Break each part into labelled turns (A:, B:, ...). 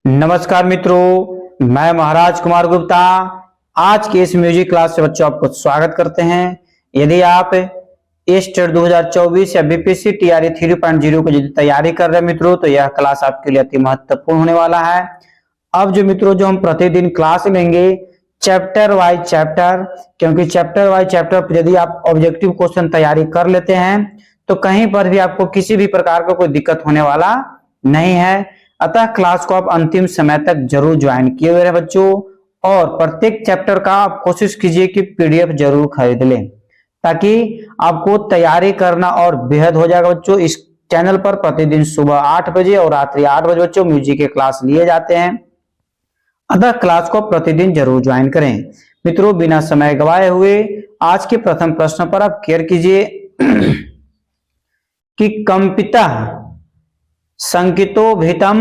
A: नमस्कार मित्रों, मैं महाराज कुमार गुप्ता आज के इस म्यूजिक क्लास से बच्चों आपको स्वागत करते हैं। यदि आप टेट 2024 या बीपीएससी टीआरई 3.0 की यदि तैयारी कर रहे हैं मित्रों, तो यह क्लास आपके लिए अति महत्वपूर्ण होने वाला है। अब जो मित्रों जो हम प्रतिदिन क्लास लेंगे चैप्टर वाइज चैप्टर, क्योंकि चैप्टर वाइज चैप्टर यदि आप ऑब्जेक्टिव क्वेश्चन तैयारी कर लेते हैं तो कहीं पर भी आपको किसी भी प्रकार का कोई दिक्कत होने वाला नहीं है। अतः क्लास को आप अंतिम समय तक जरूर ज्वाइन किए हुए रहे बच्चों, और प्रत्येक चैप्टर का आप कोशिश कीजिए कि पीडीएफ जरूर खरीद लें, ताकि आपको तैयारी करना और बेहद हो जाएगा बच्चों। इस चैनल पर प्रतिदिन सुबह 8 बजे और रात्रि 8 बजे बच्चों म्यूजिक के क्लास लिए जाते हैं, अतः क्लास को प्रतिदिन जरूर ज्वाइन करें। मित्रों, बिना समय गवाए हुए आज के प्रथम प्रश्न पर आप केयर कीजिए कि कंपिता संकितो भीतम,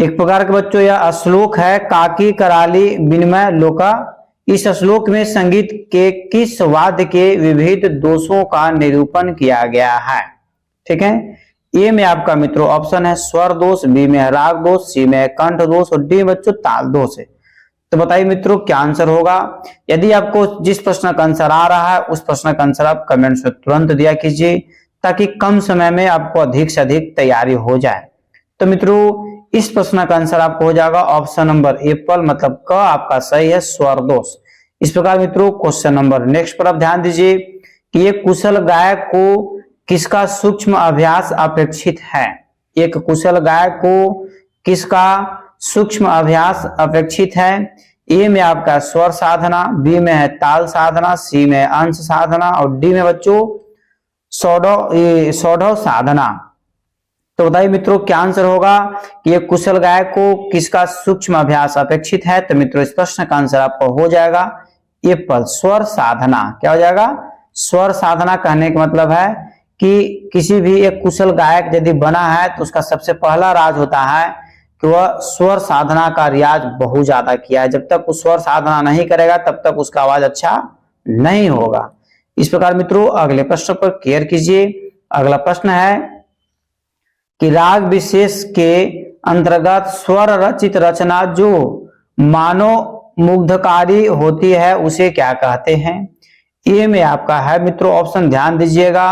A: एक प्रकार के बच्चों यह श्लोक है काकी कराली विनिमय लोका। इस श्लोक में संगीत के किस वाद्य के विविध दोषों का निरूपण किया गया है? ठीक है, ए में आपका मित्रों ऑप्शन है स्वर दोष, बी में राग दोष, सी में कंठ दोष और डी में बच्चों ताल दोष है। तो बताइए मित्रों क्या आंसर होगा। यदि आपको जिस प्रश्न का आंसर आ रहा है उस प्रश्न का आंसर आप कमेंट में तुरंत दिया कीजिए, ताकि कम समय में आपको अधिक से अधिक तैयारी हो जाए। तो मित्रों इस प्रश्न का आंसर आपको हो जाएगा ऑप्शन नंबर एप्पल, मतलब क आपका सही है, स्वर दोष। इस प्रकार मित्रों क्वेश्चन नंबर नेक्स्ट पर आप ध्यान दीजिए कि एक कुशल गायक को किसका सूक्ष्म अभ्यास अपेक्षित है। एक कुशल गायक को किसका सूक्ष्म अभ्यास अपेक्षित है? ए में आपका स्वर साधना, बी में है ताल साधना, सी में अंश साधना और डी में बच्चों सौढ़व साधना। तो बताइए मित्रों क्या आंसर होगा कि एक कुशल गायक को किसका सूक्ष्म अभ्यास अपेक्षित है? तो मित्रों इस प्रश्न का आंसर आपको हो जाएगा एप्पल, स्वर साधना। क्या हो जाएगा? स्वर साधना। कहने का मतलब है कि किसी भी एक कुशल गायक यदि बना है तो उसका सबसे पहला राज होता है कि वह स्वर साधना का रियाज बहुत ज्यादा किया है। जब तक वो स्वर साधना नहीं करेगा तब तक उसका आवाज अच्छा नहीं होगा। इस प्रकार मित्रों अगले प्रश्न पर केयर कीजिए। अगला प्रश्न है कि राग विशेष के अंतर्गत स्वर रचित रचना जो मानो मुग्धकारी होती है उसे क्या कहते हैं? ए में आपका है मित्रों ऑप्शन ध्यान दीजिएगा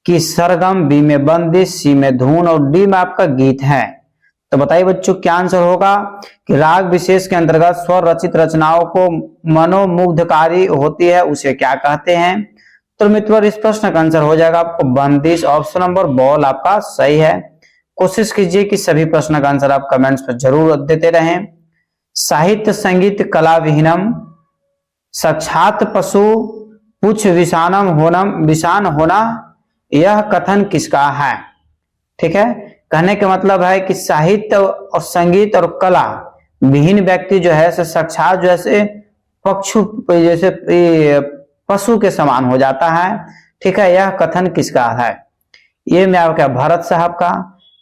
A: कि सरगम, बी में बंदिश, सी में धुन और डी में आपका गीत है। तो बताइए बच्चों क्या आंसर होगा कि राग विशेष के अंतर्गत स्वर रचित रचनाओं को मनोमुग्धकारी होती है उसे क्या कहते हैं? तो मित्रों इस प्रश्न का आंसर हो जाएगा आपको बंदिश, ऑप्शन नंबर बॉल आपका सही है। कोशिश कीजिए कि सभी प्रश्न का आंसर आप कमेंट्स पर जरूर देते रहें। साहित्य संगीत कला विहीनम साक्षात पशु पुच्छ विषान होना, यह कथन किसका है? ठीक है, कहने का मतलब है कि साहित्य और संगीत और कला विहीन व्यक्ति जो है साक्षात जैसे पशु के समान हो जाता है। ठीक है, यह कथन किसका है? ये में आपका भरत साहब का,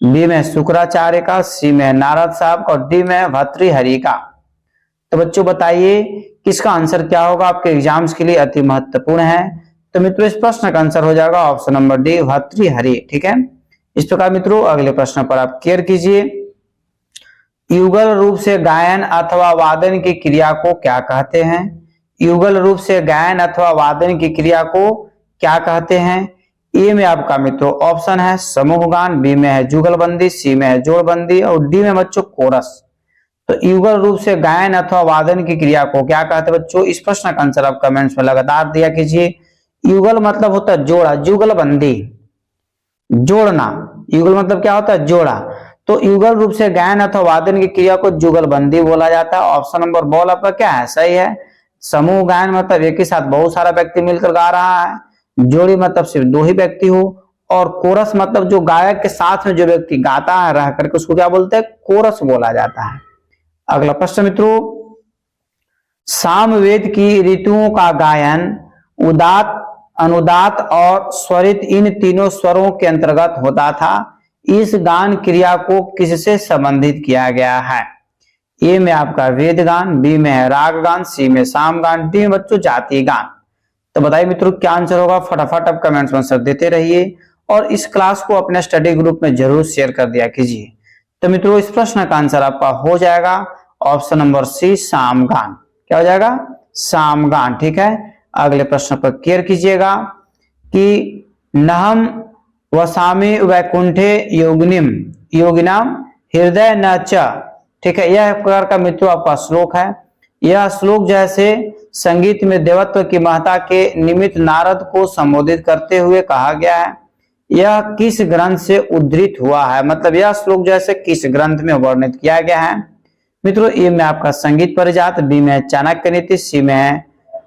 A: बी में शुक्राचार्य का, सी में नारद साहब और डी में भर्तृहरि का। तो बच्चों बताइए किसका आंसर क्या होगा, आपके एग्जाम्स के लिए अति महत्वपूर्ण है। तो मित्रों इस प्रश्न का आंसर हो जाएगा ऑप्शन नंबर डी भर्तृहरि। ठीक है, इस प्रकार मित्रों अगले प्रश्न पर आप केयर कीजिए। युगल रूप से गायन अथवा वादन की क्रिया को क्या कहते हैं? युगल रूप से गायन अथवा वादन की क्रिया को क्या कहते हैं? ए में आपका मित्रों ऑप्शन है समूह गान, बी में है जुगलबंदी, सी में है जोड़बंदी और डी में बच्चों कोरस। तो युगल रूप से गायन अथवा वादन की क्रिया को क्या कहते हैं बच्चों? इस प्रश्न का आंसर आप कमेंट्स में लगातार दिया कीजिए। युगल मतलब होता है जोड़ा, जुगलबंदी जोड़ना। युगल मतलब क्या होता है? जोड़ा। तो युगल रूप से गायन अथवा वादन की क्रिया को जुगलबंदी बोला जाता है। ऑप्शन नंबर बॉल आपका क्या है? सही है। समूह गायन मतलब एक ही साथ बहुत सारा व्यक्ति मिलकर गा रहा है, जोड़ी मतलब सिर्फ दो ही व्यक्ति हो, और कोरस मतलब जो गायक के साथ में जो व्यक्ति गाता है रह करके उसको क्या बोलते हैं? कोरस बोला जाता है। अगला प्रश्न मित्रों, सामवेद की ऋतुओं का गायन उदात, अनुदात और स्वरित इन तीनों स्वरों के अंतर्गत होता था। इस गान क्रिया को किससे संबंधित किया गया है? ए में आपका वेद गान, बी में है राग गान, सी में साम गान, डी में बच्चों जाति गान। तो बताइए मित्रों क्या आंसर होगा? फटाफट आप कमेंट्स में आंसर देते रहिए और इस क्लास को अपने स्टडी ग्रुप में जरूर शेयर कर दिया कीजिए, तो मित्रों इस प्रश्न का आंसर आपका हो जाएगा ऑप्शन नंबर सी, सामगान। क्या हो जाएगा? सामगान। ठीक है, अगले प्रश्न पर केयर कीजिएगा कि नहम वसामि वैकुंठे योगिनाम हृदय न च। ठीक है, यह प्रकार का मित्रों आपका श्लोक है। यह श्लोक जैसे संगीत में देवत्व की महत्ता के निमित्त नारद को संबोधित करते हुए कहा गया है। यह किस ग्रंथ से उद्धृत हुआ है? मतलब यह श्लोक जैसे किस ग्रंथ में वर्णित किया गया है? मित्रों ए में आपका संगीत परिजात, बी में चाणक्य नीति, सी में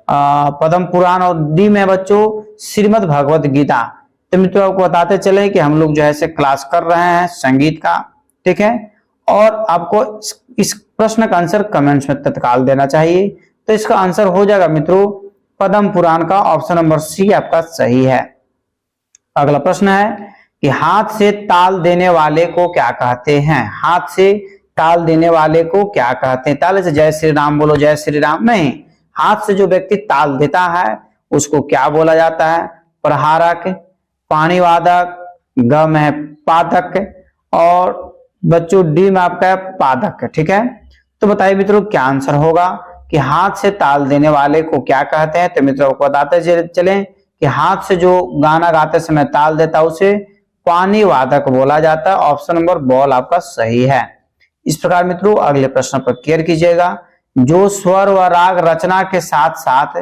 A: पद्म पुराण और डी में बच्चों श्रीमद् भगवत गीता। तो मित्रों आपको बताते चले कि हम लोग जो है क्लास कर रहे हैं संगीत का। ठीक है, और आपको इस प्रश्न का आंसर कमेंट्स में तत्काल देना चाहिए। तो इसका आंसर हो जाएगा मित्रों पद्म पुराण का, ऑप्शन नंबर सी आपका सही है। अगला प्रश्न है कि हाथ से ताल देने वाले को क्या कहते हैं? हाथ से ताल देने वाले को क्या कहते हैं? ताले से जय श्री राम बोलो, जय श्री राम नहीं, हाथ से जो व्यक्ति ताल देता है उसको क्या बोला जाता है? प्रहारक, पाणिवादक, ग में पादक और बच्चों डी में आपका पादक। ठीक है, तो बताइए मित्रों क्या आंसर होगा कि हाथ से ताल देने वाले को क्या कहते हैं? तो मित्रों को बताते चलें कि हाथ से जो गाना गाते समय ताल देता है उसे पाणिवादक बोला जाता है। ऑप्शन नंबर बॉल आपका सही है। इस प्रकार मित्रों अगले प्रश्न पर केयर कीजिएगा। जो स्वर व राग रचना के साथ साथ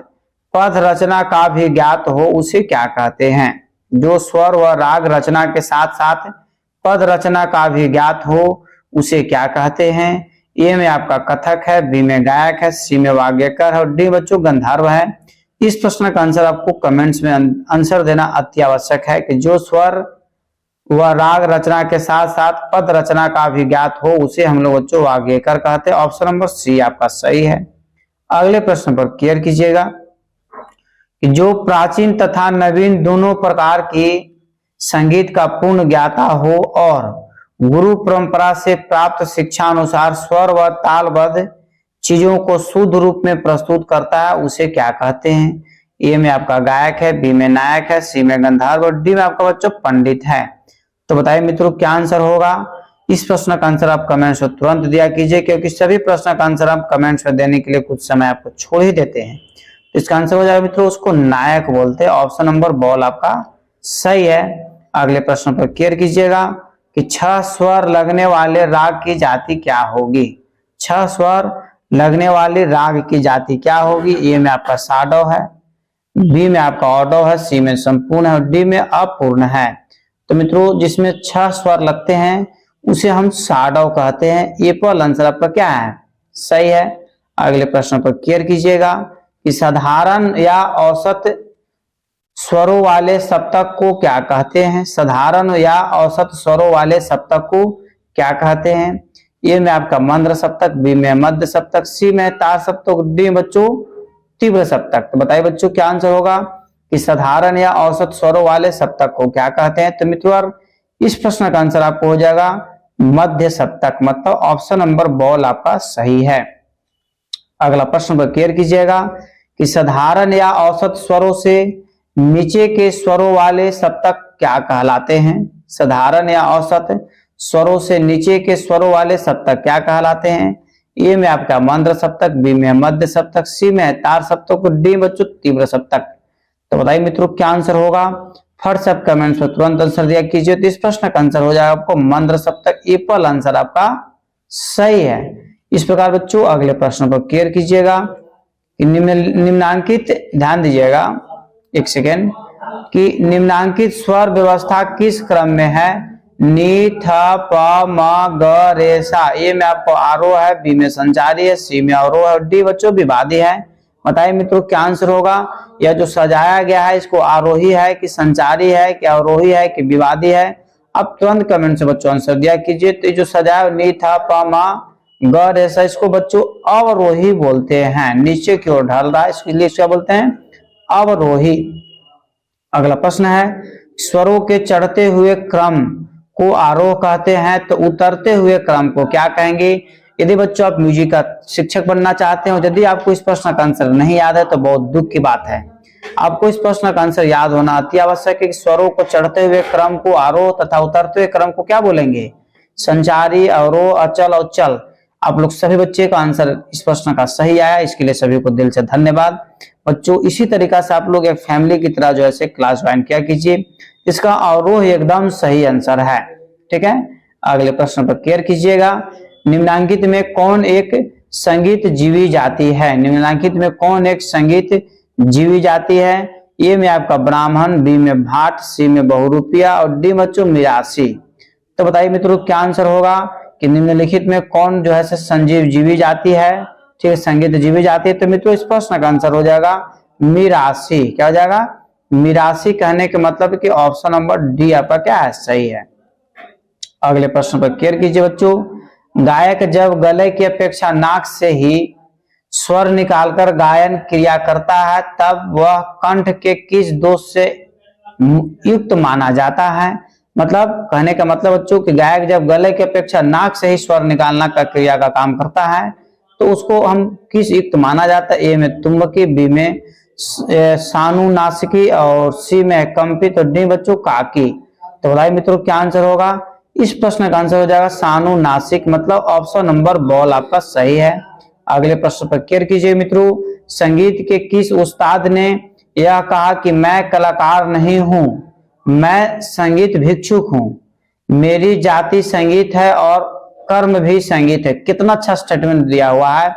A: पद रचना का भी ज्ञात हो उसे क्या कहते हैं? जो स्वर व राग रचना के साथ साथ पद रचना का भी ज्ञात हो उसे क्या कहते हैं? ए में आपका कथक है, बी में गायक है, सी में वाग्यकर है और डी बच्चों गंधर्व है। इस प्रश्न का आंसर आपको कमेंट्स में आंसर देना अति आवश्यक है कि जो स्वर व राग रचना के साथ साथ पद रचना का भी ज्ञात हो उसे हम लोग बच्चों वाग्यकर कहते हैं। ऑप्शन नंबर सी आपका सही है। अगले प्रश्न पर केयर कीजिएगा कि जो प्राचीन तथा नवीन दोनों प्रकार की संगीत का पूर्ण ज्ञाता हो और गुरु परंपरा से प्राप्त शिक्षा अनुसार स्वर व तालबद्ध चीजों को शुद्ध रूप में प्रस्तुत करता है उसे क्या कहते हैं? ए में आपका गायक है, बी में नायक है, सी में गंधर्व और डी में आपका बच्चों पंडित है। तो बताइए मित्रों क्या आंसर होगा? इस प्रश्न का आंसर आप कमेंट्स में तुरंत दिया कीजिए, क्योंकि सभी प्रश्न का आंसर आप कमेंट्स में देने के लिए कुछ समय आपको छोड़ ही देते हैं। तो इसका आंसर हो जाएगा मित्रों उसको नायक बोलते हैं। ऑप्शन नंबर बॉल आपका सही है। अगले प्रश्न पर केयर कीजिएगा कि 6 स्वर लगने वाले राग की जाति क्या होगी? 6 स्वर लगने वाली राग की जाति क्या होगी? ए में आपका साडव है, बी में आपका ऑडव है, सी में संपूर्ण है और डी में अपूर्ण है। तो मित्रों जिसमें 6 स्वर लगते हैं उसे हम साडव कहते हैं। ए पर आंसर आपका क्या है? सही है। अगले प्रश्न पर केयर कीजिएगा कि साधारण या औसत स्वरों वाले सप्तक को क्या कहते हैं? साधारण या औसत स्वरों वाले सप्तक को क्या कहते हैं? ए में आपका मंद्र सप्तक, बी में मध्य सप्तक, सी में तार सप्तक, डी बच्चों तीव्र सप्तक। तो बताइए बच्चों क्या आंसर होगा कि साधारण या औसत स्वरों वाले सप्तक को क्या कहते हैं? तो मित्रों इस प्रश्न का आंसर आपको हो जाएगा मध्य सप्तक, मतलब ऑप्शन नंबर बॉल आपका सही है। अगला प्रश्न पर केयर कीजिएगा कि साधारण या औसत स्वरों से नीचे के स्वरों वाले सप्तक क्या कहलाते हैं? साधारण या औसत स्वरों से नीचे के स्वरों वाले सप्तक क्या कहलाते हैं? ए में आपका मंद्र सप्तक, बी में मध्य सप्तक, सी में तार सप्तक, डी बच्चों तीव्र सप्तक। तो बताइए मित्रों क्या आंसर होगा? फट सब कमेंट्स में तुरंत आंसर दिया कीजिए। तो इस प्रश्न का आंसर हो जाएगा आपको मंद्र सप्तक। ए पर आंसर आपका सही है। इस प्रकार बच्चों अगले प्रश्न पर केयर कीजिएगा कि निम्नांकित, ध्यान दीजिएगा एक सेकेंड, कि निम्नांकित स्वर व्यवस्था किस क्रम में है? नी, थ, प, म, ग, रे, सा। ए में आपको आरोह है, बी में संचारी है, सी में अवरोह है और डी बच्चों विवादी है। बताइए मित्रों क्या आंसर होगा? यह जो सजाया गया है इसको आरोही है कि संचारी है कि अवरोही है कि विवादी है? अब तुरंत कमेंट से बच्चों आंसर दिया कीजिए। तो जो सजाया नी, थ, प, म, ग, रे, सा इसको बच्चों अवरोही बोलते हैं, नीचे की ओर ढल रहा है इसलिए क्या बोलते हैं? अवरोही। अगला प्रश्न है स्वरों के चढ़ते हुए क्रम को आरोह कहते हैं, तो उतरते हुए क्रम को क्या कहेंगे? यदि बच्चों आप म्यूजिक का शिक्षक बनना चाहते हो, यदि आपको इस प्रश्न का आंसर नहीं याद है तो बहुत दुख की बात है। आपको इस प्रश्न का आंसर याद होना अति आवश्यक है कि स्वरों को चढ़ते हुए क्रम को आरोह तथा उतरते हुए क्रम को क्या बोलेंगे? संचारी, अवरोह, अचल और चल। आप लोग सभी बच्चे का आंसर इस प्रश्न का सही आया, इसके लिए सभी को दिल से धन्यवाद। बच्चों इसी तरीका से आप लोग एक फैमिली की तरह जो है क्लास ज्वाइन किया कीजिए। इसका अवरोह एकदम सही आंसर है। ठीक है, अगले प्रश्न पर केयर कीजिएगा। निम्नलिखित में कौन एक संगीत जीवी जाति है? निम्नलिखित में कौन एक संगीत जीवी जाति है? ए में आपका ब्राह्मण, बी में भाट, सी में बहुरूपिया और डी बच्चों मिरासी। तो बताइए मित्रों क्या आंसर होगा कि निम्नलिखित में कौन जो है संजीव जीवी जाति है? ठीक है, संगीत जीवी जाति है। तो मित्रों इस प्रश्न का आंसर हो जाएगा मिरासी। क्या हो जाएगा? मिरासी। कहने के मतलब कि ऑप्शन नंबर डी आपका क्या है? सही है। अगले प्रश्न पर केयर कीजिए बच्चों। गायक जब गले की अपेक्षा नाक से ही स्वर निकालकर गायन क्रिया करता है तब वह कंठ के किस दोष से युक्त माना जाता है? मतलब कहने का मतलब बच्चों कि गायक जब गले की अपेक्षा नाक से ही स्वर निकालना का क्रिया का काम करता है तो उसको हम किस युक्त माना जाता है? ए में तुम्बकी, बी में सानुनासिकी और सी में कंपित और डी बच्चों काकी। तो बताइए मित्रों क्या आंसर होगा? इस प्रश्न का आंसर हो जाएगा सानुनासिक, मतलब ऑप्शन नंबर बॉल आपका सही है। अगले प्रश्न पर केयर कीजिए मित्रों। संगीत के किस उस्ताद ने यह कहा कि मैं कलाकार नहीं हूं, मैं संगीत भिक्षुक हूं, मेरी जाति संगीत है और कर्म भी संगीत है? कितना अच्छा स्टेटमेंट दिया हुआ है।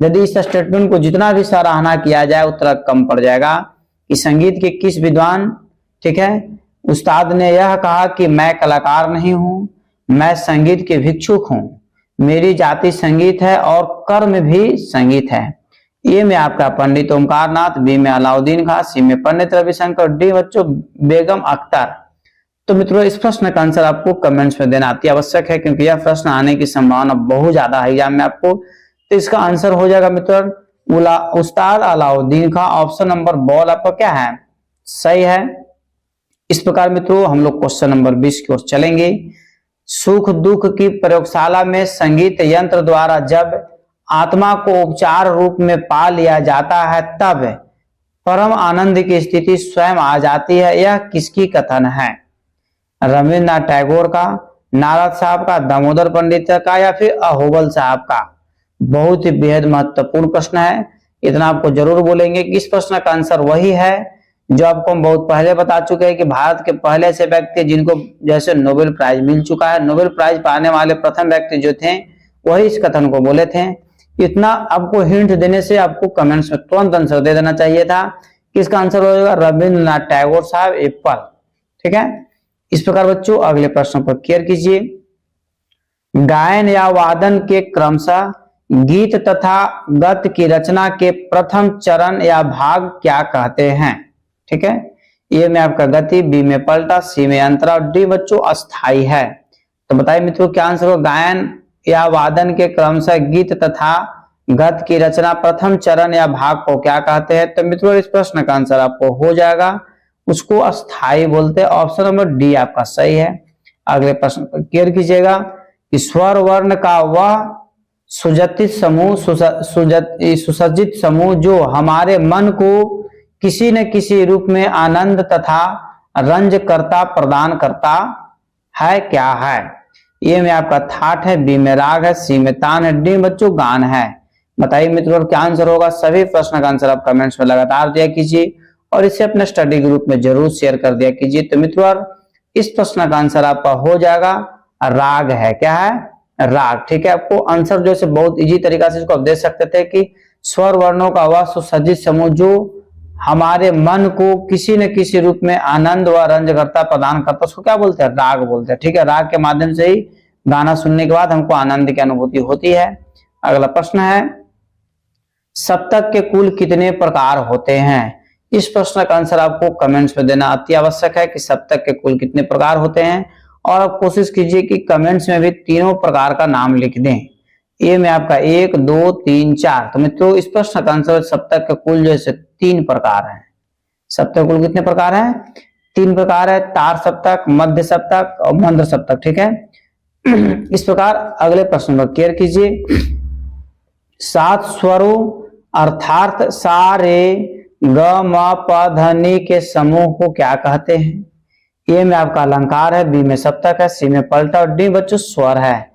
A: यदि इस स्टेटमेंट को जितना भी सराहना किया जाए उतना कम पड़ जाएगा। कि संगीत के किस विद्वान, ठीक है, उस्ताद ने यह कहा कि मैं कलाकार नहीं हूं, मैं संगीत के भिक्षुक हूं, मेरी जाति संगीत है और कर्म भी संगीत है? ए में आपका पंडित ओमकार नाथ, बी में अलाउद्दीन खां, सी में पंडित रविशंकर, डी बच्चों बेगम अख्तर। तो मित्रों इस प्रश्न का आंसर आपको कमेंट्स में देना अति आवश्यक है क्योंकि यह प्रश्न आने की संभावना बहुत ज्यादा है एग्जाम में आपको। तो इसका आंसर हो जाएगा मित्रों उस्ताद अलाउद्दीन खां। ऑप्शन नंबर बॉल आपका क्या है? सही है। इस प्रकार मित्रों हम लोग क्वेश्चन नंबर 20 की ओर चलेंगे। सुख दुख की प्रयोगशाला में संगीत यंत्र द्वारा जब आत्मा को उपचार रूप में पा लिया जाता है तब परम आनंद की स्थिति स्वयं आ जाती है। यह किसकी कथन है? रविन्द्रनाथ टैगोर का, नारद साहब का, दामोदर पंडित का या फिर अहोबल साहब का? बहुत ही बेहद महत्वपूर्ण प्रश्न है। इतना आपको जरूर बोलेंगे कि इस प्रश्न का आंसर वही है जो आपको हम बहुत पहले बता चुके हैं कि भारत के पहले से व्यक्ति जिनको जैसे नोबेल प्राइज मिल चुका है, नोबेल प्राइज पाने वाले प्रथम व्यक्ति जो थे वही इस कथन को बोले थे। इतना आपको हिंट देने से आपको कमेंट्स में तुरंत आंसर दे देना चाहिए था कि इसका आंसर हो जाएगा रविन्द्रनाथ टैगोर साहब एप्पल। ठीक है, इस प्रकार बच्चों अगले प्रश्न पर केयर कीजिए। गायन या वादन के क्रमशः गीत तथा गत की रचना के प्रथम चरण या भाग क्या कहते हैं? ठीक है, ए में आपका गति, बी में पलटा, सी में अंतरा और डी बच्चों अस्थाई है। तो बताइए मित्रों क्या आंसर हो? गायन या वादन के क्रमशः गीत तथा गत की रचना प्रथम चरण या भाग को क्या कहते हैं? तो मित्रों इस प्रश्न का आंसर आपको हो जाएगा उसको अस्थाई बोलते हैं। ऑप्शन नंबर डी आपका सही है। अगले प्रश्न पर केयर कीजिएगा कि स्वर वर्ण का वह सुसज्जित समूह जो हमारे मन को किसी न किसी रूप में आनंद तथा रंजकर्ता प्रदान करता है क्या है? ए में आपका थाट है, बी में राग है, सी में तान है, डी बच्चों गान है। बताइए मित्रों क्या आंसर होगा? सभी प्रश्न का आंसर आप कमेंट्स में लगातार दिया कीजिए और इसे अपने स्टडी ग्रुप में जरूर शेयर कर दिया कीजिए। तो मित्रों इस प्रश्न का आंसर आपका हो जाएगा राग है। क्या है? राग। ठीक है, आपको आंसर जो है बहुत इजी तरीका से इसको आप दे सकते थे कि स्वर वर्णों का वह सुसज्जित समूह जो हमारे मन को किसी न किसी रूप में आनंद व रंजकर्ता प्रदान करता, उसको क्या बोलते हैं? राग बोलते हैं। ठीक है, राग के माध्यम से ही गाना सुनने के बाद हमको आनंद की अनुभूति होती है। अगला प्रश्न है सप्तक के कुल कितने प्रकार होते हैं? इस प्रश्न का आंसर आपको कमेंट्स में देना अति आवश्यक है कि सप्तक के कुल कितने प्रकार होते हैं और आप कोशिश कीजिए कि कमेंट्स में भी तीनों प्रकार का नाम लिख दें। ए में आपका 1, 2, 3, 4। तो मित्रों इस प्रश्न का आंसर सप्तक के कुल जो है 3 प्रकार है। सप्तक कुल कितने प्रकार है? 3 प्रकार है, तार सप्तक, मध्य सप्तक और मंद्र सप्तक। ठीक है, इस प्रकार अगले प्रश्न पर केयर कीजिए। 7 स्वरों अर्थात सा रे ग म प ध नि के समूह को क्या कहते हैं? ए में आपका अलंकार है, बी में सप्तक है, सी में पलटा और डी बच्चों स्वर है।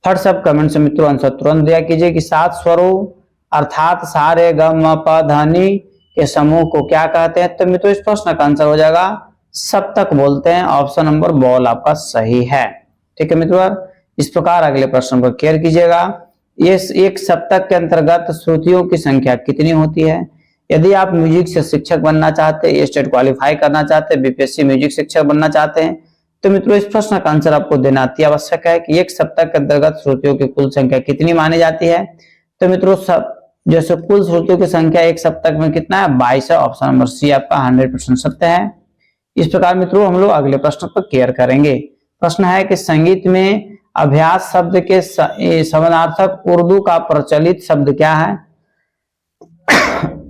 A: फट सब कमेंट से मित्रों आंसर तुरंत दिया कीजिए कि 7 स्वरों अर्थात सा रे ग म प ध नि के समूह को क्या कहते हैं। तो मित्रों इस प्रश्न का आंसर हो जाएगा सप्तक बोलते हैं। ऑप्शन नंबर बॉल आपका सही है। ठीक है मित्रों, इस प्रकार अगले प्रश्न पर केयर कीजिएगा। ये एक सप्तक के अंतर्गत श्रुतियों की संख्या कितनी होती है। यदि आप म्यूजिक से शिक्षक बनना चाहते हैं, स्टेट क्वालिफाई करना चाहते हैं, बीपीएससी म्यूजिक शिक्षक बनना चाहते हैं, तो मित्रों इस प्रश्न का आंसर आपको देना अति आवश्यक है कि एक सप्तक के अंतर्गत श्रुतियों की कुल संख्या कितनी मानी जाती है। तो मित्रों जैसे कुल श्रुतियों की संख्या एक सप्तक में कितना है, 22 है। ऑप्शन नंबर सी आपका 100% सत्य है। इस प्रकार मित्रों हम लोग अगले प्रश्न पर केयर करेंगे। प्रश्न है कि संगीत में अभ्यास शब्द के समानार्थक उर्दू का प्रचलित शब्द क्या है।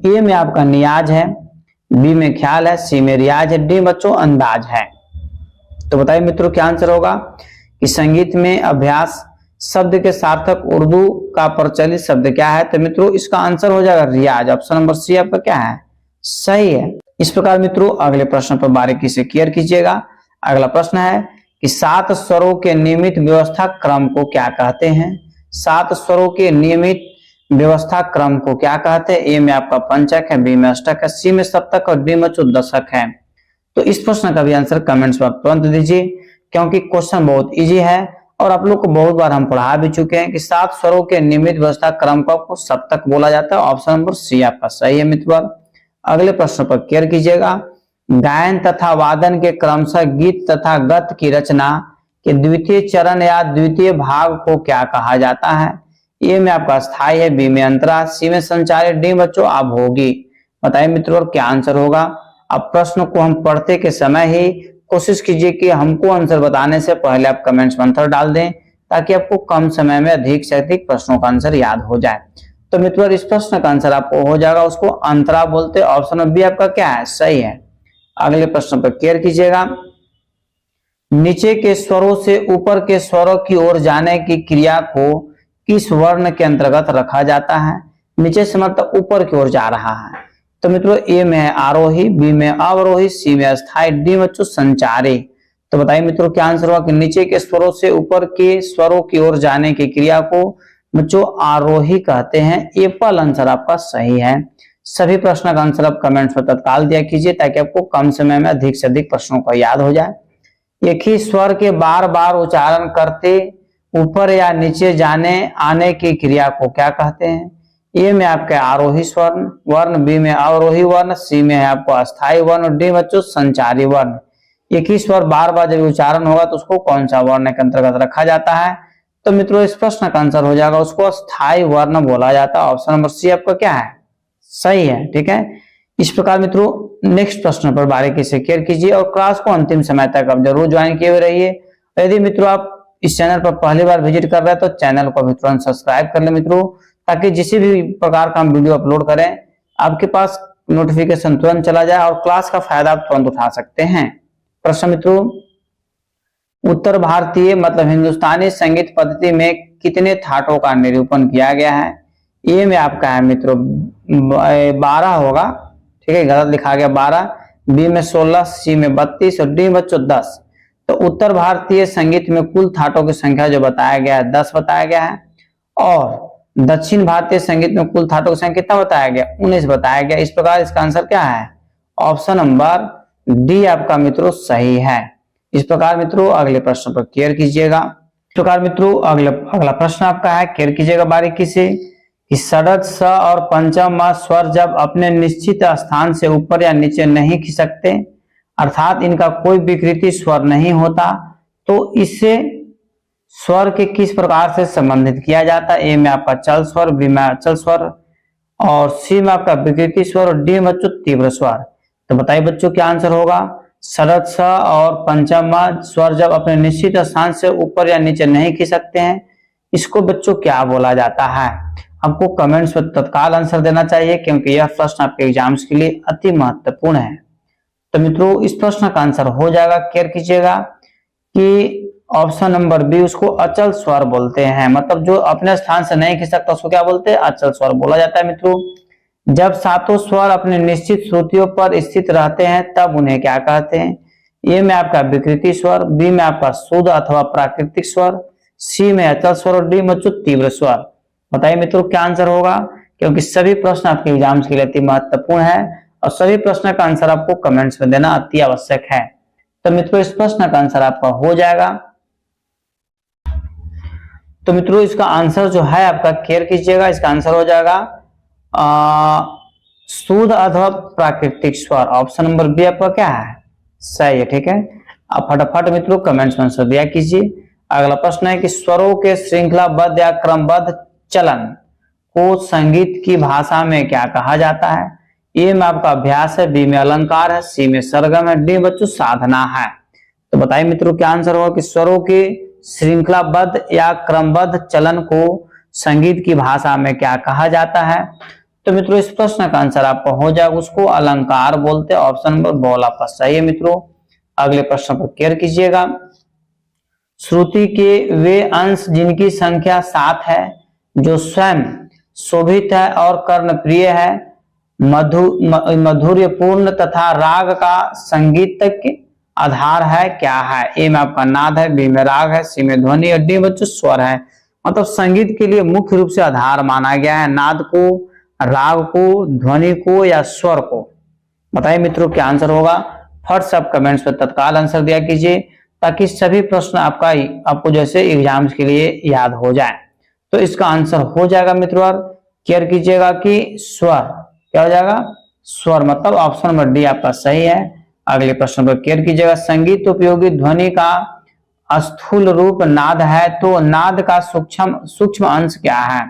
A: ए में आपका नियाज है, बी में ख्याल है, सी में रियाज है, डी बच्चों अंदाज है। तो बताइए मित्रों क्या आंसर होगा कि संगीत में अभ्यास शब्द के सार्थक उर्दू का प्रचलित शब्द क्या है। तो मित्रों इसका आंसर हो जाएगा रियाज। ऑप्शन नंबर सी आपका क्या है, सही है। इस प्रकार मित्रों अगले प्रश्न पर बारीकी से केयर कीजिएगा। अगला प्रश्न है कि 7 स्वरों के नियमित व्यवस्था क्रम को क्या कहते हैं। 7 स्वरों के नियमित व्यवस्था क्रम को क्या कहते हैं। ए में आपका पंचक है, बी में अष्टक है, सी में सप्तक और डी में दशक है। तो इस प्रश्न का भी आंसर कमेंट्स में तुरंत दीजिए, क्योंकि क्वेश्चन बहुत इजी है और आप लोग को बहुत बार हम पढ़ा भी चुके हैं कि 7 स्वरों के नियमित व्यवस्था क्रम को सप्तक बोला जाता है। ऑप्शन नंबर सी आपका सही है मित्रों। अगले प्रश्न पर केयर कीजिएगा। गायन तथा वादन के क्रमशः गीत तथा गत की रचना के द्वितीय चरण या द्वितीय भाग को क्या कहा जाता है। ए में आपका स्थाई है, बी में अंतरा, सी में संचारी, डी बच्चों अभोगी। बताइए मित्रों क्या आंसर होगा। अब प्रश्न को हम पढ़ते के समय ही कोशिश कीजिए कि हमको आंसर बताने से पहले आप कमेंट्स में आंसर डाल दें, ताकि आपको कम समय में अधिक से अधिक प्रश्नों का आंसर याद हो जाए। तो मित्रों इस प्रश्न का आंसर आपको हो जाएगा, उसको अंतरा बोलते हैं। ऑप्शन बी आपका क्या है, सही है। अगले प्रश्न पर केयर कीजिएगा। नीचे के स्वरों से ऊपर के स्वरों की ओर जाने की क्रिया को किस वर्ण के अंतर्गत रखा जाता है। नीचे से मतलब ऊपर की ओर जा रहा है। तो मित्रों ए में है आरोही, बी में अवरोही, सी में अस्थाई, डी बच्चों संचारी। तो बताइए मित्रों क्या आंसर होगा कि नीचे के स्वरों से ऊपर के स्वरों की ओर जाने की क्रिया को बच्चों आरोही कहते हैं। ए पल आंसर आपका सही है। सभी प्रश्न का आंसर आप कमेंट्स में तत्काल दिया कीजिए, ताकि आपको कम समय में अधिक से अधिक प्रश्नों का याद हो जाए। एक ही स्वर के बार बार उच्चारण करते ऊपर या नीचे जाने आने की क्रिया को क्या कहते हैं। ए में आपके आरोही स्वर्ण वर्ण, बी में अवरोही वर्ण, सी में है आपको अस्थाई वर्ण और डी बच्चों संचारी वर्ण। एक ही स्वर बार बार जब उच्चारण होगा तो उसको कौन सा वर्ण के अंतर्गत रखा जाता है। तो मित्रों इस प्रश्न का आंसर हो जाएगा, उसको अस्थाई वर्ण बोला जाता है। ऑप्शन नंबर सी आपका क्या है, सही है। ठीक है, इस प्रकार मित्रों नेक्स्ट प्रश्न पर बारीकी से केयर कीजिए और क्लास को अंतिम समय तक आप जरूर ज्वाइन किए हुए रहिए। यदि मित्रों आप इस चैनल पर पहली बार विजिट कर रहे हैं तो चैनल को मित्रों सब्सक्राइब कर ले मित्रों, ताकि जिस भी प्रकार का हम वीडियो अपलोड करें आपके पास नोटिफिकेशन तुरंत चला जाए और क्लास का फायदा आप तुरंत उठा सकते हैं। प्रश्न मित्रों, उत्तर भारतीय मतलब हिंदुस्तानी संगीत पद्धति में कितने थाटों का निरूपण किया गया है। ए में आपका है मित्रों 12 होगा, ठीक है, गलत लिखा गया 12, बी में 16, सी में 32 और डी बच्चों 10। तो उत्तर भारतीय संगीत में कुल थाटों की संख्या जो बताया गया है 10 बताया गया है, और दक्षिण भारतीय संगीत में कुल थाटों की संख्या कितना बताया गया, 19 बताया गया। इस प्रकार इसका आंसर क्या है, ऑप्शन नंबर डी आपका मित्रों सही है। इस प्रकार मित्रों अगले प्रश्न पर केयर कीजिएगा। इस प्रकार मित्रों अगला प्रश्न आपका है, केयर कीजिएगा बारीकी से कि षड्ज स और पंचम म स्वर जब अपने निश्चित स्थान से ऊपर या नीचे नहीं खिसकते, अर्थात इनका कोई विकृति स्वर नहीं होता, तो इससे स्वर के किस प्रकार से संबंधित किया जाता है। ए में आपका चल स्वर, बी में अचल स्वर और सी में आपका विकृति स्वर और डी में बच्चों तीव्र स्वर। तो बताइए बच्चों क्या आंसर होगा। षड्ज स और पंचम म स्वर जब अपने निश्चित स्थान से ऊपर या नीचे नहीं खिसकते हैं, इसको बच्चों क्या बोला जाता है। आपको कमेंट्स में तत्काल आंसर देना चाहिए, क्योंकि यह प्रश्न आपके एग्जाम्स के लिए अति महत्वपूर्ण है। तो मित्रों इस प्रश्न का आंसर हो जाएगा, केयर कीजिएगा कि ऑप्शन नंबर बी, उसको अचल स्वर बोलते हैं। मतलब जो अपने स्थान से नहीं खिसकता उसको क्या बोलते हैं, अचल स्वर बोला जाता है। मित्रों जब सातों स्वर अपने निश्चित श्रुतियों पर स्थित रहते हैं तब उन्हें क्या कहते हैं। ए में आपका विकृति स्वर, बी में आपका शुद्ध अथवा प्राकृतिक स्वर, सी में अचल स्वर और डी बच्चों तीव्र स्वर। बताइए मित्रों क्या आंसर होगा, क्योंकि सभी प्रश्न आपके एग्जाम्स के लिए अति महत्वपूर्ण है और सभी प्रश्न का आंसर आपको कमेंट्स में देना अति आवश्यक है। तो मित्रों इस प्रश्न का आंसर आपका हो जाएगा। तो मित्रों इसका आंसर जो है आपका केयर कीजिएगा, इसका आंसर हो जाएगा शुद्ध अथवा प्राकृतिक स्वर। ऑप्शन नंबर बी आपका क्या है, सही है। ठीक है, आप फटाफट मित्रों कमेंट्स में आंसर दिया कीजिए। अगला प्रश्न है कि स्वरों के श्रृंखलाबद्ध या क्रमबद्ध चलन को संगीत की भाषा में क्या कहा जाता है। ए में आपका अभ्यास है, बी में अलंकार है, सी में सरगम है, डी बच्चों साधना है। तो बताइए मित्रों क्या आंसर होगा कि स्वरों के श्रृंखलाबद्ध या क्रमबद्ध चलन को संगीत की भाषा में क्या कहा जाता है। तो मित्रों इस प्रश्न का आंसर आपका हो जाएगा, उसको अलंकार बोलते हैं। ऑप्शन नंबर बॉल आपका सही है मित्रों। अगले प्रश्न पर केयर कीजिएगा। श्रुति के वे अंश जिनकी संख्या 7 है, जो स्वयं शोभित है और कर्णप्रिय है, मधुर्यपूर्ण तथा राग का संगीतक आधार है, क्या है। ए में आपका नाद है, बी में राग है, सी में ध्वनि और डी बच्चों स्वर है। मतलब संगीत के लिए मुख्य रूप से आधार माना गया है नाद को, राग को, ध्वनि को या स्वर को। बताइए मित्रों क्या आंसर होगा, फट सब कमेंट्स पर तत्काल आंसर दिया कीजिए ताकि सभी प्रश्न आपको जैसे एग्जाम्स के लिए याद हो जाए। तो इसका आंसर हो जाएगा मित्रों, केयर कीजिएगा कि स्वर। क्या हो जाएगा, स्वर। मतलब ऑप्शन नंबर डी आपका सही है। अगले प्रश्न पर केयर कीजिएगा। संगीत उपयोगी ध्वनि का स्थूल रूप नाद है, तो नाद का सूक्ष्म अंश क्या है।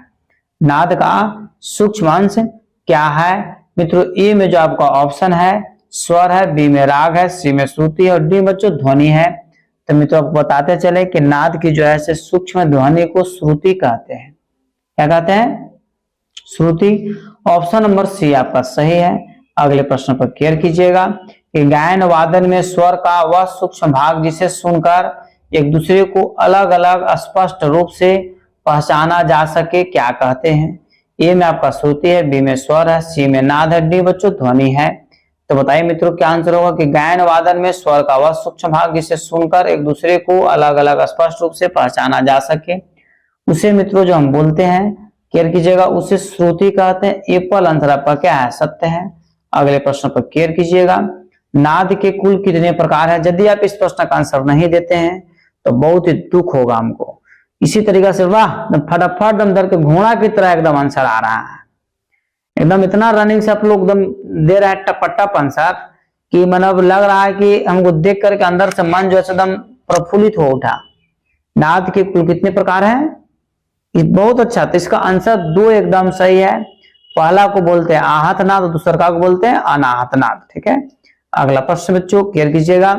A: नाद का सूक्ष्म अंश क्या है मित्रों। ए में जो आपका ऑप्शन है स्वर है, बी में राग है, सी में श्रुति और डी बच्चों ध्वनि है। तो मित्रों आपको बताते चले कि नाद की जो है सूक्ष्म ध्वनि को श्रुति कहते हैं। क्या कहते हैं, श्रुति। ऑप्शन नंबर सी आपका सही है। अगले प्रश्न पर केयर कीजिएगा कि गायन वादन में स्वर का वह सूक्ष्म भाग जिसे सुनकर एक दूसरे को अलग अलग स्पष्ट रूप से पहचाना जा सके, क्या कहते हैं। ए में आपका श्रुति है, बी में स्वर है, सी में नाद है, डी बच्चों ध्वनि है। तो बताइए मित्रों क्या आंसर होगा कि गायन वादन में स्वर का वह सूक्ष्म भाग जिसे सुनकर एक दूसरे को अलग अलग स्पष्ट रूप से पहचाना जा सके, उसे मित्रों जो हम बोलते हैं, केयर कीजिएगा, उसे श्रुति कहते हैं। एप्पल आंसर आपका क्या है, सत्य है। अगले प्रश्न पर केयर कीजिएगा। नाद के कुल कितने प्रकार है। यदि आप इस प्रश्न का आंसर नहीं देते हैं तो बहुत ही दुख होगा हमको। इसी तरीके से वाह फटाफट अंदर के घोड़ा की तरह एकदम आंसर आ रहा है, एकदम इतना रनिंग से आप लोग एकदम दे रहे हैं टपटप आंसर कि मतलब लग रहा है कि हमको देख करके अंदर से मन जो है एकदम प्रफुल्लित हो उठा। नाद के कुल कितने प्रकार हैं, बहुत अच्छा। तो इसका आंसर 2 एकदम सही है। पहला को बोलते हैं आहत नाद और दूसरा को बोलते हैं अनाहत नाद। ठीक है, अगला प्रश्न बच्चों केयर कीजिएगा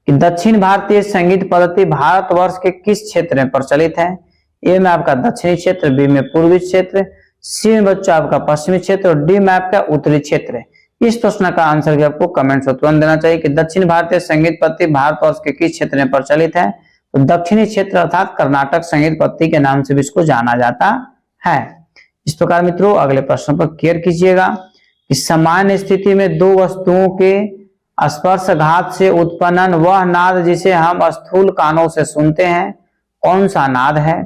A: कि दक्षिण भारतीय संगीत पद्धति भारतवर्ष के किस क्षेत्र में प्रचलित है। ए में आपका दक्षिणी क्षेत्र, बी में पूर्वी क्षेत्र, सी में बच्चों आपका पश्चिमी क्षेत्र और डी में आपका उत्तरी क्षेत्र। इस प्रश्न का आंसर भी आपको कमेंट्स में तुरंत देना चाहिए कि दक्षिण भारतीय संगीत पद्धति भारतवर्ष के किस क्षेत्र में प्रचलित है। तो दक्षिणी क्षेत्र अर्थात कर्नाटक संगीत पद्धति के नाम से भी इसको जाना जाता है। इस प्रकार मित्रों अगले प्रश्न पर केयर कीजिएगा कि सामान्य स्थिति में 2 वस्तुओं के स्पर्शघात से उत्पन्न वह नाद जिसे हम स्थूल कानों से सुनते हैं, कौन सा नाद है।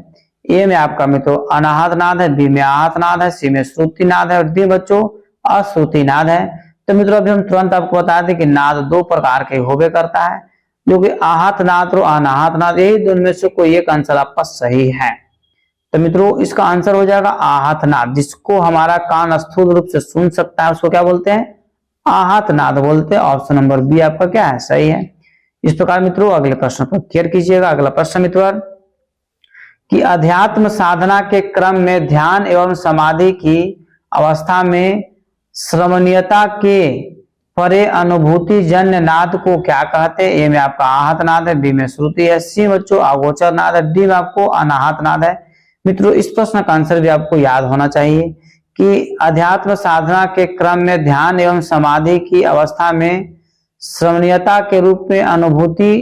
A: ए में आपका मित्रों अनाहत नाद है, बी में आहत नाद है, सी में श्रुति नाद है और डी बच्चों अश्रुति नाद है। तो मित्रों अभी हम तुरंत आपको बता दें कि नाद 2 प्रकार के होबे करता है, जो कि आहत नाद और अनाहत नाद, यही दोनों में से कोई एक आंसर आपका सही है। तो मित्रों इसका आंसर हो जाएगा आहत नाद, जिसको हमारा कान स्थूल रूप से सुन सकता है उसको क्या बोलते हैं, आहत नाद बोलते हैं। ऑप्शन नंबर बी आपका क्या है, सही है। इस प्रकार मित्रों अगले प्रश्न पर केयर कीजिएगा। अगला प्रश्न मित्रों कि अध्यात्म साधना के क्रम में ध्यान एवं समाधि की अवस्था में श्रवणीयता के परे अनुभूति जन्य नाद को क्या कहते हैं। ए में आपका आहत नाद है, बी में श्रुति है, सी बच्चों अगोचर नाद है, डी में आपको अनाहत नाद है। मित्रों इस प्रश्न का आंसर भी आपको याद होना चाहिए कि अध्यात्म साधना के क्रम में ध्यान एवं समाधि की अवस्था में श्रवणीयता के रूप में अनुभूति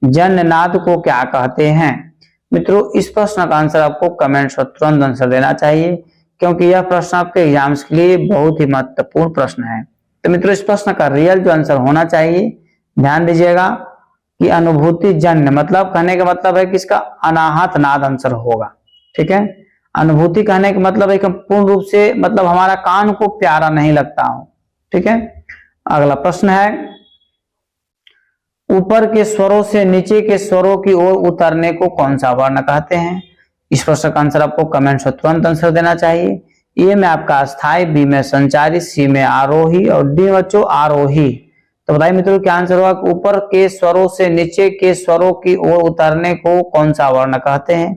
A: जन्य नाद को क्या कहते हैं। मित्रों इस प्रश्न का आंसर आपको कमेंट्स में तुरंत आंसर देना चाहिए, क्योंकि यह प्रश्न आपके एग्जाम्स के लिए बहुत ही महत्वपूर्ण प्रश्न है। तो मित्रों इस प्रश्न का रियल जो आंसर होना चाहिए ध्यान दीजिएगा कि अनुभूति जन्य, मतलब कहने का मतलब है कि इसका अनाहत नाद आंसर होगा। ठीक है, अनुभूति कहने का मतलब है कि पूर्ण रूप से, मतलब हमारा कान को प्यारा नहीं लगता हो। ठीक है, अगला प्रश्न है, ऊपर के स्वरों से नीचे के स्वरों की ओर उतरने को कौन सा वर्ण कहते हैं? इस प्रश्न का आंसर आपको कमेंट में तुरंत आंसर देना चाहिए। ए में आपका अस्थाई, बी में संचारी, सी में आरोही और डी बच्चों आरोही। तो बताइए मित्रों क्या आंसर होगा? ऊपर के स्वरों से नीचे के स्वरों की ओर उतरने को कौन सा वर्ण कहते हैं?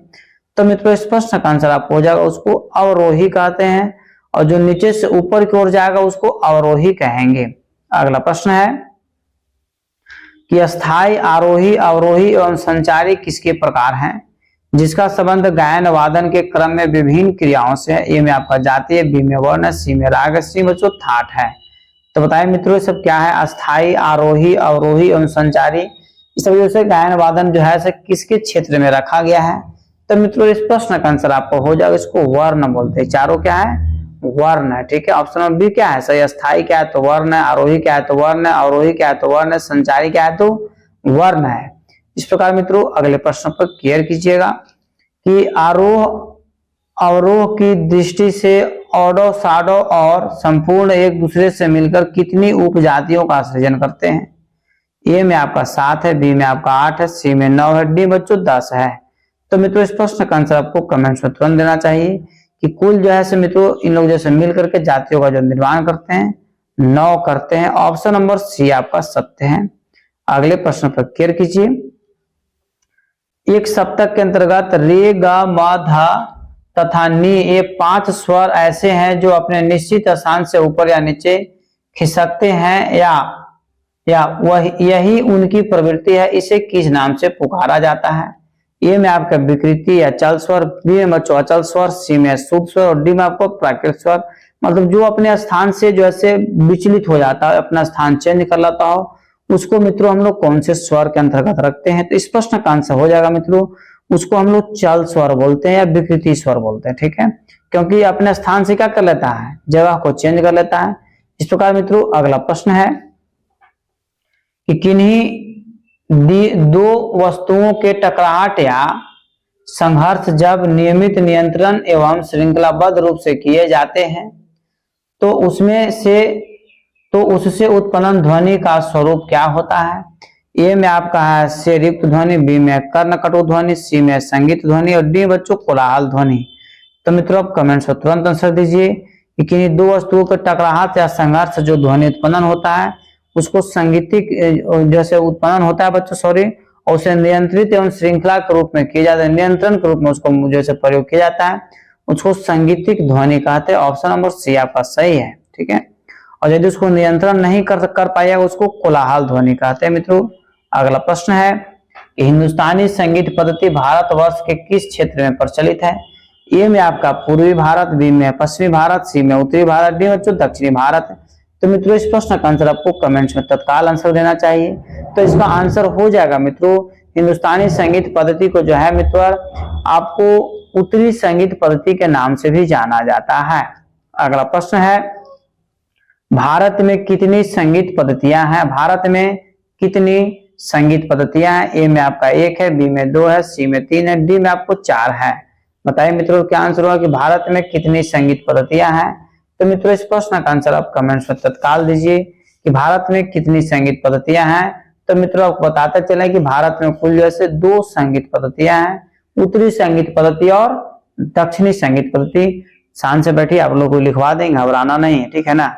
A: तो मित्रों इस प्रश्न का आंसर आपको हो जाएगा, उसको अवरोही कहते हैं, और जो नीचे से ऊपर की ओर जाएगा उसको अवरोही कहेंगे। अगला प्रश्न है कि अस्थाई, आरोही, अवरोही एवं संचारी किसके प्रकार हैं जिसका संबंध गायन वादन के क्रम में विभिन्न क्रियाओं से है? ए में आपका जातीय, बी में वर्ण, सी में राग, सी बच्चों थाट है। तो बताइए मित्रों ये सब क्या है? अस्थाई, आरोही, अवरोही एवं संचारी, इस वजह से गायन वादन जो है किसके क्षेत्र में रखा गया है? तो मित्रों इस प्रश्न का आंसर आपको हो जाएगा, इसको वर्ण बोलते हैं। चारों क्या है? वर्ण है। ठीक है, ऑप्शन नंबर बी क्या है सही? अस्थाई क्या है तो वर्ण है, आरोही क्या है तो वर्ण है, अवरोही क्या है तो वर्ण है, संचारी क्या है तो वर्ण है। इस प्रकार मित्रों अगले प्रश्न पर केयर कीजिएगा कि आरोह अवरोह की दृष्टि से ऑडो, साडो और संपूर्ण एक दूसरे से मिलकर कितनी उपजातियों का सृजन करते हैं? ए में आपका 7 है, बी में आपका 8 है, सी में 9 है, डी बच्चों 10 है। तो मित्रों इस प्रश्न का आंसर आपको कमेंट्स में तुरंत देना चाहिए कि कुल जो है मित्रों इन लोग जैसे मिल करके जातियों का जो निर्माण करते हैं 9 करते हैं। ऑप्शन नंबर सी आपका सत्य है। अगले प्रश्न पर केयर कीजिए, एक सप्तक के अंतर्गत रे, ग, म, ध तथा नी ये 5 स्वर ऐसे हैं जो अपने निश्चित स्थान से ऊपर या नीचे खिसकते हैं या वह यही उनकी प्रवृत्ति है, इसे किस नाम से पुकारा जाता है? ए में आपका विकृति या चल स्वर, बी में बच्चों अचल स्वर, सी में शुद्ध स्वर और डी में आपको प्राकृतिक स्वर। मतलब जो अपने स्थान से जो ऐसे विचलित हो जाता है, अपना स्थान चेंज कर लेता हो, उसको मित्रों हम लोग कौन से स्वर के अंतर्गत रखते हैं? तो इस प्रश्न का आंसर हो जाएगा मित्रों, उसको हम लोग चल स्वर बोलते हैं या विकृति स्वर बोलते हैं। ठीक है, क्योंकि अपने स्थान से क्या कर लेता है? जगह को चेंज कर लेता है। इस प्रकार मित्रों अगला प्रश्न है कि किन्हीं दो वस्तुओं के टकराहट या संघर्ष जब नियमित, नियंत्रण एवं श्रृंखलाबद्ध रूप से किए जाते हैं तो उससे उत्पन्न ध्वनि का स्वरूप क्या होता है? ए में आपका है शेरयुक्त ध्वनि, बी में कर्णकटु ध्वनि, सी में संगीत ध्वनि और डी बच्चों कोलाहल ध्वनि। तो मित्रों आप कमेंट्स में तुरंत आंसर दीजिए कि किन्हीं दो वस्तुओं के टकराहट या संघर्ष जो ध्वनि उत्पन्न होता है उसको संगीतिक जैसे उत्पन्न होता है बच्चों सॉरी, और उसे नियंत्रित एवं श्रृंखला के रूप में किया जाता है, नियंत्रण के रूप में उसको जैसे प्रयोग किया जाता है, उसको संगीतिक ध्वनि कहते हैं। ऑप्शन नंबर सी आपका सही है। ठीक है, और यदि उसको नियंत्रण नहीं कर पाएगा उसको कोलाहल ध्वनि कहते हैं। मित्रों अगला प्रश्न है कि हिंदुस्तानी संगीत पद्धति भारतवर्ष के किस क्षेत्र में प्रचलित है? ए में आपका पूर्वी भारत, बी में पश्चिमी भारत, सी में उत्तरी भारत, डी बच्चों दक्षिणी भारत। तो मित्रों इस प्रश्न का आंसर आपको कमेंट्स में तत्काल आंसर देना चाहिए। तो इसका आंसर हो जाएगा मित्रों, हिंदुस्तानी संगीत पद्धति को जो है मित्रों आपको उत्तरी संगीत पद्धति के नाम से भी जाना जाता है। अगला प्रश्न है, भारत में कितनी संगीत पद्धतियां हैं? भारत में कितनी संगीत पद्धतियां हैं? ए में आपका 1 है, बी में 2 है, सी में 3 है, डी में आपको 4 है। बताइए मित्रों क्या आंसर होगा कि भारत में कितनी संगीत पद्धतियां हैं? तो मित्रों इस प्रश्न का आंसर आप कमेंट्स में तत्काल दीजिए कि भारत में कितनी संगीत पद्धतियां हैं। तो मित्रों आपको बताते चले कि भारत में कुल जैसे 2 संगीत पद्धतियां हैं, उत्तरी संगीत पद्धति और दक्षिणी संगीत पद्धति। शान से बैठिए, आप लोग को लिखवा देंगे, घबराना नहीं है। ठीक है ना,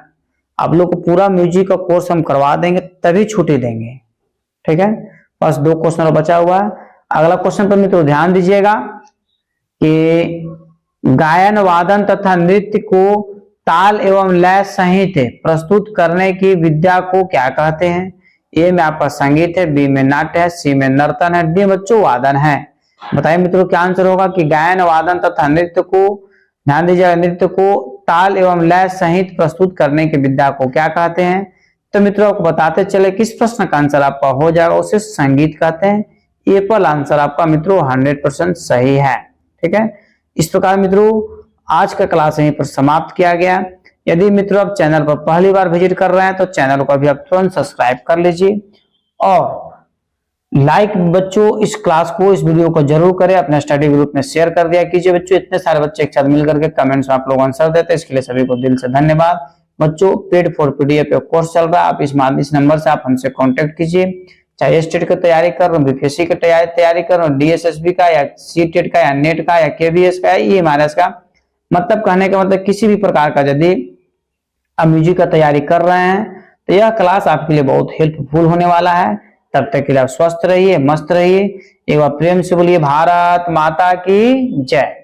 A: आप लोग को पूरा म्यूजिक का कोर्स हम करवा देंगे तभी छुट्टी देंगे। ठीक है, बस 2 क्वेश्चन और बचा हुआ है। अगला क्वेश्चन पर मित्रों ध्यान दीजिएगा कि गायन वादन तथा नृत्य को ताल एवं लय सहित प्रस्तुत करने की विद्या को क्या कहते हैं? ए में आपका संगीत है, बी में नाट्य है, सी में नर्तन है, डी बच्चों वादन है। बताइए मित्रों क्या आंसर होगा कि गायन वादन तथा नृत्य को, ध्यान दीजिएगा, नृत्य को ताल एवं लय सहित प्रस्तुत करने की विद्या को क्या कहते हैं? तो मित्रों आपको बताते चले किस प्रश्न का आंसर आपका हो जाएगा, उसे संगीत कहते हैं। ए पर आंसर आपका मित्रों 100% सही है। ठीक है, इस प्रकार मित्रों आज का क्लास यहीं पर समाप्त किया गया। यदि मित्रों आप चैनल पर पहली बार विजिट कर रहे हैं तो चैनल को अभी आप तुरंत सब्सक्राइब कर लीजिए और लाइक बच्चों इस क्लास को, इस वीडियो को जरूर करें, अपने स्टडी ग्रुप में शेयर कर दिया कीजिए बच्चों। इतने सारे बच्चे एक साथ मिलकर के कमेंट्स में आप लोग आंसर देते हैं, इसके लिए सभी को दिल से धन्यवाद बच्चों। पेड फॉर पीडीएफ कोर्स चल रहा है, आप इस नंबर से आप हमसे कांटेक्ट कीजिए, चाहे स्टेट की तैयारी कर रहे हो, बीपीएससी की तैयारी कर रहे हो, डीएसएसबी का या सीटेट का या नेट का या केवीएस का या ईएमआरएस का, मतलब कहने का मतलब किसी भी प्रकार का यदि आप म्यूजिक का तैयारी कर रहे हैं तो यह क्लास आपके लिए बहुत हेल्पफुल होने वाला है। तब तक के लिए आप स्वस्थ रहिए, मस्त रहिए। एक बार प्रेम से बोलिए भारत माता की जय।